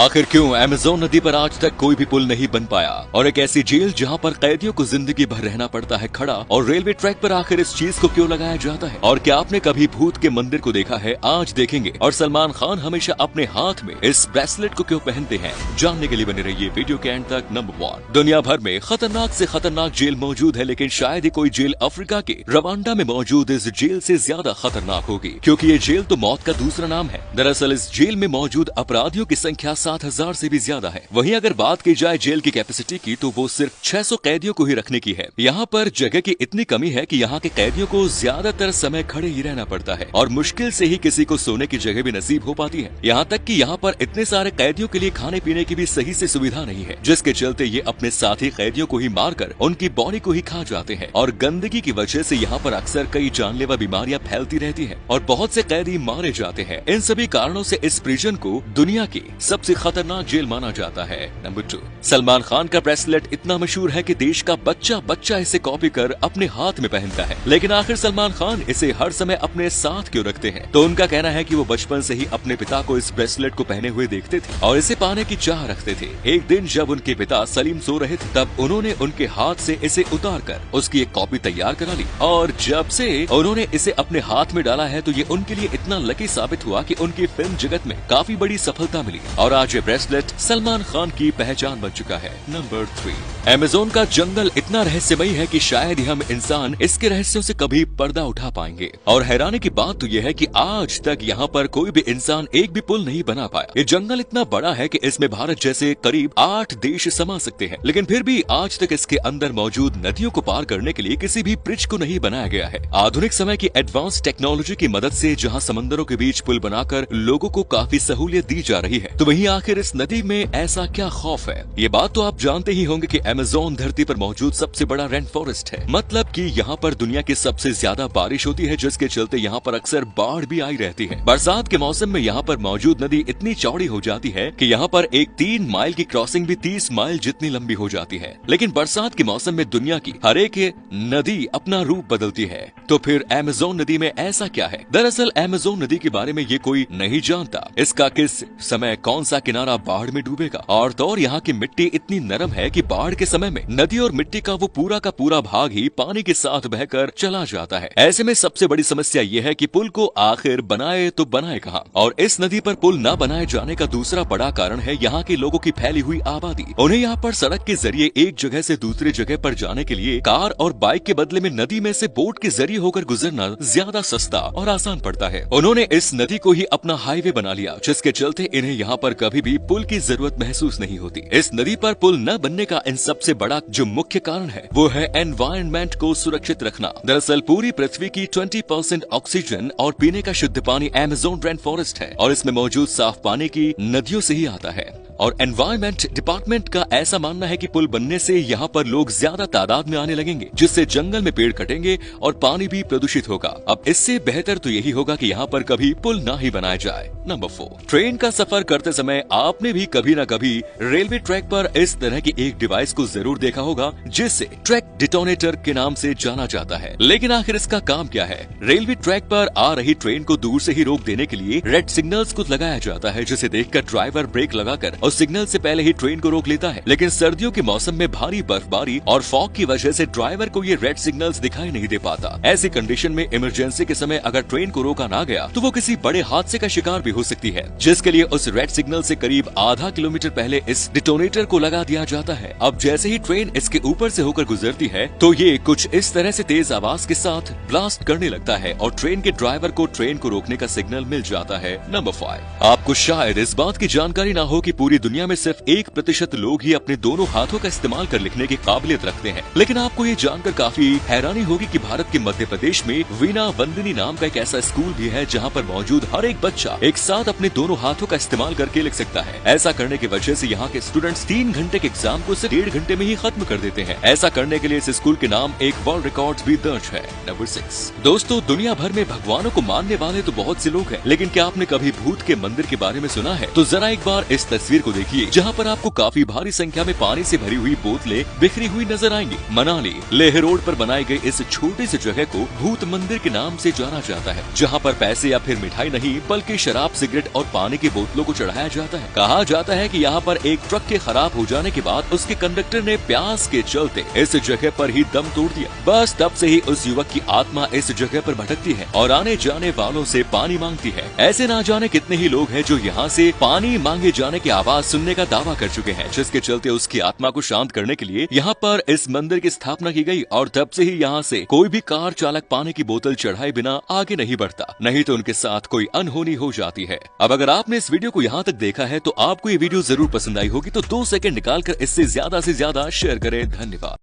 आखिर क्यों अमेज़न नदी पर आज तक कोई भी पुल नहीं बन पाया, और एक ऐसी जेल जहां पर कैदियों को जिंदगी भर रहना पड़ता है खड़ा, और रेलवे ट्रैक पर आखिर इस चीज को क्यों लगाया जाता है, और क्या आपने कभी भूत के मंदिर को देखा है, आज देखेंगे। और सलमान खान हमेशा अपने हाथ में इस ब्रेसलेट को क्यों पहनते हैं, जानने के लिए बने रहिए वीडियो के एंड तक। नंबर 1, दुनिया भर में खतरनाक से खतरनाक जेल मौजूद है, लेकिन शायद ही कोई जेल अफ्रीका के रवांडा में मौजूद इस जेल से ज्यादा खतरनाक होगी, क्योंकि ये जेल तो मौत का दूसरा नाम है। दरअसल इस जेल में मौजूद अपराधियों की संख्या 7,000 से भी ज्यादा है। वहीं अगर बात की जाए जेल की कैपेसिटी की, तो वो सिर्फ 600 कैदियों को ही रखने की है। यहाँ पर जगह की इतनी कमी है कि यहाँ के कैदियों को ज्यादातर समय खड़े ही रहना पड़ता है, और मुश्किल से ही किसी को सोने की जगह भी नसीब हो पाती है। यहाँ तक कि यहाँ पर इतने सारे कैदियों के लिए खाने पीने की भी सही से सुविधा नहीं है, जिसके चलते ये अपने साथी कैदियों को ही मारकर उनकी बॉडी को ही खा जाते हैं। और गंदगी की वजह से यहाँ पर अक्सर कई जानलेवा बीमारियां फैलती रहती है, और बहुत से कैदी मारे जाते हैं। इन सभी कारणों से इस प्रिजन को दुनिया की सबसे खतरनाक जेल माना जाता है। नंबर 2, सलमान खान का ब्रेसलेट इतना मशहूर है कि देश का बच्चा बच्चा इसे कॉपी कर अपने हाथ में पहनता है, लेकिन आखिर सलमान खान इसे हर समय अपने साथ क्यों रखते हैं? तो उनका कहना है कि वो बचपन से ही अपने पिता को इस ब्रेसलेट को पहने हुए देखते थे और इसे पाने की चाह रखते थे। एक दिन जब उनके पिता सलीम सो रहे थे, तब उन्होंने उनके हाथ से इसे उतार कर उसकी एक कॉपी तैयार करा ली, और जब से उन्होंने इसे अपने हाथ में डाला है, तो ये उनके लिए इतना लकी साबित हुआ कि उनकी फिल्म जगत में काफी बड़ी सफलता मिली, और आज ये ब्रेसलेट सलमान खान की पहचान बन चुका है। नंबर 3, अमेज़न का जंगल इतना रहस्यमयी है कि शायद ही हम इंसान इसके रहस्यों से कभी पर्दा उठा पाएंगे। और हैरानी की बात तो यह है कि आज तक यहाँ पर कोई भी इंसान एक भी पुल नहीं बना पाया। ये जंगल इतना बड़ा है कि इसमें भारत जैसे करीब 8 देश समा सकते हैं, लेकिन फिर भी आज तक इसके अंदर मौजूद नदियों को पार करने के लिए किसी भी ब्रिज को नहीं बनाया गया है। आधुनिक समय की एडवांस टेक्नोलॉजी की मदद से जहाँ समंदरों के बीच पुल बनाकर लोगों को काफी सहूलियत दी जा रही है, तो वहीं आखिर इस नदी में ऐसा क्या खौफ है? ये बात तो आप जानते ही होंगे कि अमेज़न धरती पर मौजूद सबसे बड़ा रेन फॉरेस्ट है, मतलब कि यहाँ पर दुनिया की सबसे ज्यादा बारिश होती है, जिसके चलते यहाँ पर अक्सर बाढ़ भी आई रहती है। बरसात के मौसम में यहाँ पर मौजूद नदी इतनी चौड़ी हो जाती है कि यहाँ पर एक 3 माइल की क्रॉसिंग भी 30 माइल जितनी लंबी हो जाती है। लेकिन बरसात के मौसम में दुनिया की हर एक नदी अपना रूप बदलती है, तो फिर अमेज़न नदी में ऐसा क्या है? दरअसल अमेज़न नदी के बारे में ये कोई नहीं जानता, इसका किस समय कौन सा किनारा बाढ़ में डूबेगा, और तो और यहाँ की मिट्टी इतनी नरम है कि बाढ़ के समय में नदी और मिट्टी का वो पूरा का पूरा भाग ही पानी के साथ बहकर चला जाता है। ऐसे में सबसे बड़ी समस्या ये है कि पुल को आखिर बनाए तो बनाए कहाँ? और इस नदी पर पुल न बनाए जाने का दूसरा बड़ा कारण है यहाँ के लोगों की फैली हुई आबादी। उन्हें यहाँ पर सड़क के जरिए एक जगह से दूसरी जगह पर जाने के लिए कार और बाइक के बदले में नदी में से बोट के जरिए होकर गुजरना ज्यादा सस्ता और आसान पड़ता है। उन्होंने इस नदी को ही अपना हाईवे बना लिया, जिसके चलते इन्हें यहाँ पर कभी भी पुल की जरूरत महसूस नहीं होती। इस नदी पर पुल न बनने का इन सबसे बड़ा जो मुख्य कारण है, वो है एनवायरनमेंट को सुरक्षित रखना। दरअसल पूरी पृथ्वी की 20% ऑक्सीजन और पीने का शुद्ध पानी अमेज़न रेन फॉरेस्ट है, और इसमें मौजूद साफ पानी की नदियों से ही आता है। और एनवायरनमेंट डिपार्टमेंट का ऐसा मानना है कि पुल बनने से यहाँ पर लोग ज्यादा तादाद में आने लगेंगे, जिससे जंगल में पेड़ कटेंगे और पानी भी प्रदूषित होगा। अब इससे बेहतर तो यही होगा कि यहाँ पर कभी पुल ना ही बनाया जाए। नंबर 4, ट्रेन का सफर करते समय आपने भी कभी न कभी रेलवे ट्रैक पर इस तरह की एक डिवाइस को जरूर देखा होगा, जिसे ट्रैक डिटोनेटर के नाम से जाना जाता है। लेकिन आखिर इसका काम क्या है? रेलवे ट्रैक पर आ रही ट्रेन को दूर से ही रोक देने के लिए रेड सिग्नल्स को लगाया जाता है, जिसे देखकर ड्राइवर ब्रेक लगाकर और सिग्नल से पहले ही ट्रेन को रोक लेता है। लेकिन सर्दियों के मौसम में भारी बर्फबारी और फॉग की वजह से ड्राइवर को ये रेड सिग्नल्स दिखाई नहीं दे पाता। ऐसी कंडीशन में इमरजेंसी के समय अगर ट्रेन को रोका ना गया, तो वो किसी बड़े हादसे का शिकार भी हो सकती है, जिसके लिए उस रेड सिग्नल से करीब आधा किलोमीटर पहले इस डिटोनेटर को लगा दिया जाता है। अब जैसे ही ट्रेन इसके ऊपर से होकर गुजरती है, तो ये कुछ इस तरह से तेज आवाज के साथ ब्लास्ट करने लगता है, और ट्रेन के ड्राइवर को ट्रेन को रोकने का सिग्नल मिल जाता है। नंबर 5, आपको शायद इस बात की जानकारी ना हो कि पूरी दुनिया में सिर्फ 1% लोग ही अपने दोनों हाथों का इस्तेमाल कर लिखने की काबिलियत रखते हैं। लेकिन आपको ये जानकर काफी हैरानी होगी कि भारत के मध्य प्रदेश में वीणा वंदनी नाम का एक ऐसा स्कूल भी है, जहाँ पर मौजूद हर एक बच्चा एक साथ अपने दोनों हाथों का इस्तेमाल करके लिख सकता है। ऐसा करने की वजह से यहाँ के स्टूडेंट्स 3 घंटे के एग्जाम को सिर्फ 1.5 घंटे में ही खत्म कर देते हैं। ऐसा करने के लिए इस स्कूल के नाम एक वर्ल्ड रिकॉर्ड भी दर्ज है। नंबर 6, दोस्तों दुनिया भर में भगवानों को मानने वाले तो बहुत से लोग हैं, लेकिन क्या आपने कभी भूत के मंदिर के बारे में सुना है? तो जरा एक बार इस तस्वीर को देखिए, जहाँ पर आपको काफी भारी संख्या में पानी से भरी हुई बोतलें बिखरी हुई नजर आएंगी। मनाली लेह रोड पर बनाई गई इस छोटी सी जगह को भूत मंदिर के नाम से जाना जाता है, जहाँ पर पैसे या फिर मिठाई नहीं बल्कि शराब, सिगरेट और पानी की बोतलों को चढ़ाया जाता है। कहा जाता है कि यहाँ पर एक ट्रक के खराब हो जाने के बाद उसके कंडक्टर ने प्यास के चलते इस जगह पर ही दम तोड़ दिया। बस तब से ही उस युवक की आत्मा इस जगह पर भटकती है और आने जाने वालों से पानी मांगती है। ऐसे ना जाने कितने ही लोग हैं जो यहाँ से पानी मांगे जाने की आवाज सुनने का दावा कर चुके हैं, जिसके चलते उसकी आत्मा को शांत करने के लिए यहाँ पर इस मंदिर की स्थापना की गई और तब से ही यहाँ से कोई भी कार चालक पानी की बोतल चढ़ाए बिना आगे नहीं बढ़ता, नहीं तो उनके साथ कोई अनहोनी हो जाती है। अब अगर आपने इस वीडियो को यहाँ तक देखा है तो आपको ये वीडियो जरूर पसंद आई होगी, तो 2 सेकंड निकालकर इससे ज्यादा से ज्यादा शेयर करें। धन्यवाद।